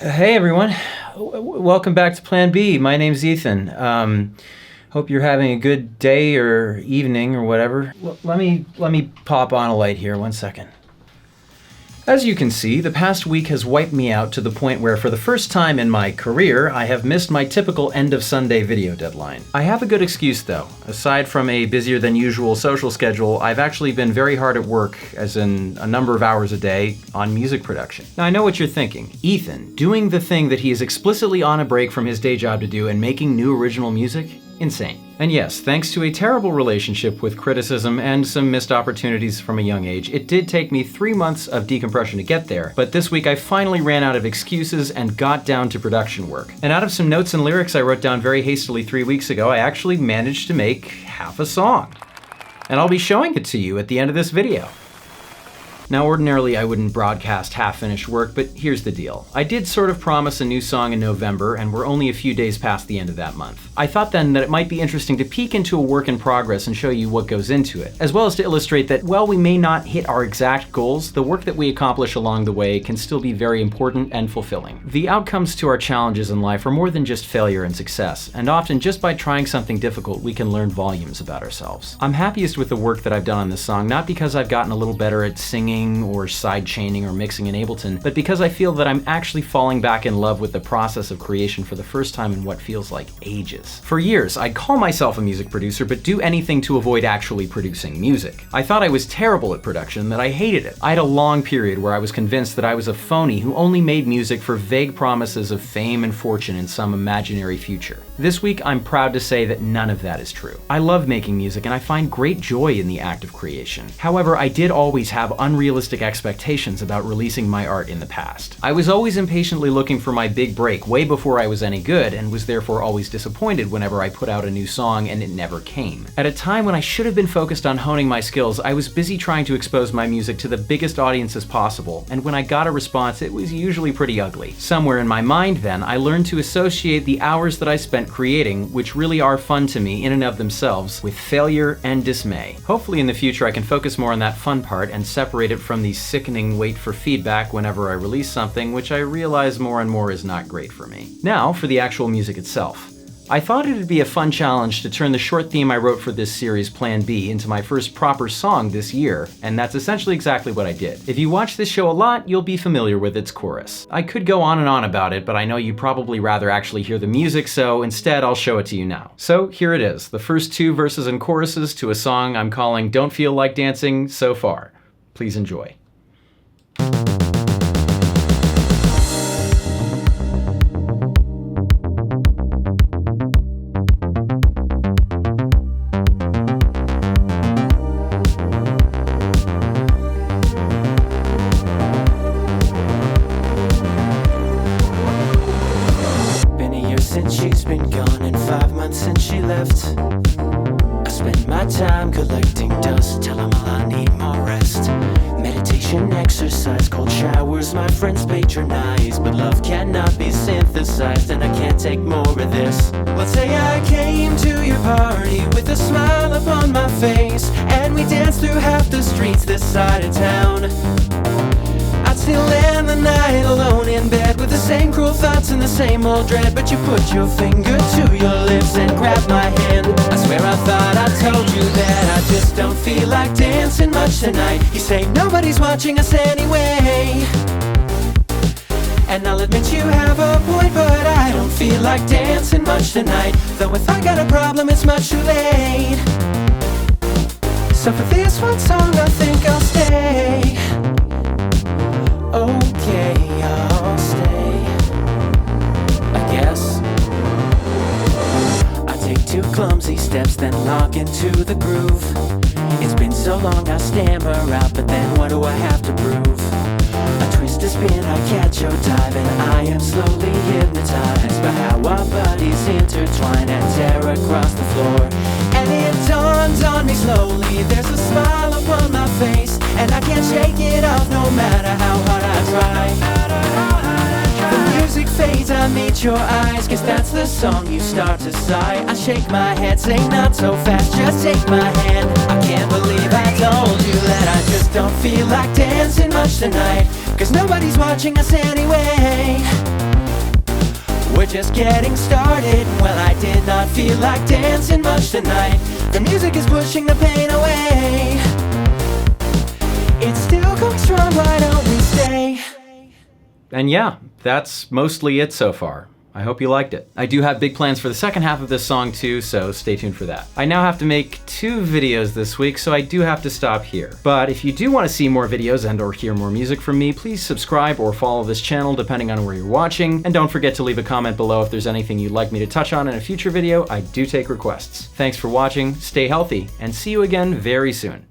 Hey everyone, welcome back to Plan B. My name's Ethan. Hope you're having a good day or evening or whatever. Let me pop on a light here, 1 second. As you can see, the past week has wiped me out to the point where for the first time in my career, I have missed my typical end of Sunday video deadline. I have a good excuse though. Aside from a busier than usual social schedule, I've actually been very hard at work, as in a number of hours a day, on music production. Now I know what you're thinking. Ethan, doing the thing that he is explicitly on a break from his day job to do and making new original music? Insane. And yes, thanks to a terrible relationship with criticism and some missed opportunities from a young age, it did take me 3 months of decompression to get there, but this week I finally ran out of excuses and got down to production work. And out of some notes and lyrics I wrote down very hastily 3 weeks ago, I actually managed to make half a song. And I'll be showing it to you at the end of this video. Now, ordinarily I wouldn't broadcast half-finished work, but here's the deal. I did sort of promise a new song in November, and we're only a few days past the end of that month. I thought then that it might be interesting to peek into a work in progress and show you what goes into it, as well as to illustrate that while we may not hit our exact goals, the work that we accomplish along the way can still be very important and fulfilling. The outcomes to our challenges in life are more than just failure and success, and often just by trying something difficult, we can learn volumes about ourselves. I'm happiest with the work that I've done on this song, not because I've gotten a little better at singing or side chaining or mixing in Ableton, but because I feel that I'm actually falling back in love with the process of creation for the first time in what feels like ages. For years, I'd call myself a music producer, but do anything to avoid actually producing music. I thought I was terrible at production, that I hated it. I had a long period where I was convinced that I was a phony who only made music for vague promises of fame and fortune in some imaginary future. This week, I'm proud to say that none of that is true. I love making music and I find great joy in the act of creation. However, I did always have unrealistic expectations about releasing my art in the past. I was always impatiently looking for my big break way before I was any good, and was therefore always disappointed whenever I put out a new song and it never came. At a time when I should have been focused on honing my skills, I was busy trying to expose my music to the biggest audiences possible, and when I got a response, it was usually pretty ugly. Somewhere in my mind then, I learned to associate the hours that I spent creating, which really are fun to me in and of themselves, with failure and dismay. Hopefully in the future I can focus more on that fun part and separate it from the sickening wait for feedback whenever I release something, which I realize more and more is not great for me. Now for the actual music itself. I thought it'd be a fun challenge to turn the short theme I wrote for this series, Plan B, into my first proper song this year, and that's essentially exactly what I did. If you watch this show a lot, you'll be familiar with its chorus. I could go on and on about it, but I know you'd probably rather actually hear the music, so instead I'll show it to you now. So here it is, the first 2 verses and choruses to a song I'm calling Don't Feel Like Dancing so far. Please enjoy. She's been gone and 5 months since she left. I spend my time collecting dust, tell them all I need more rest. Meditation, exercise, cold showers, my friends patronize. But love cannot be synthesized and I can't take more of this. Let's say I came to your party with a smile upon my face, and we danced through half the streets this side of town. I'd still end the night alone in bed with the same cruel thoughts and the same old dread. But you put your finger to your lips and grabbed my hand. I swear I thought I told you that I just don't feel like dancing much tonight. You say nobody's watching us anyway, and I'll admit you have a point, but I don't feel like dancing much tonight. Though if I got a problem, it's much too late. So for this one song, I think I'll stay. Okay, I'll stay, I guess. I take 2 clumsy steps, then lock into the groove. It's been so long I stammer out, but then what do I have to prove? I twist a spin, I catch your dive, and I am slowly hypnotized by how our bodies intertwine and tear across the floor. And it dawns on me slowly, there's a smile upon my face, and I can't shake it off no matter how hard I try. The music fades, I meet your eyes, guess that's the song you start to sigh. I shake my head, say not so fast, just take my hand. I can't believe I told you that I just don't feel like dancing much tonight, 'cause nobody's watching us anyway. just getting started. Well, I did not feel like dancing much tonight. The music is pushing the pain away. It's still going strong, why don't we stay? And yeah, that's mostly it so far. I hope you liked it. I do have big plans for the second half of this song too, so stay tuned for that. I now have to make 2 videos this week, so I do have to stop here. But if you do want to see more videos and or hear more music from me, please subscribe or follow this channel depending on where you're watching. And don't forget to leave a comment below if there's anything you'd like me to touch on in a future video. I do take requests. Thanks for watching, stay healthy, and see you again very soon.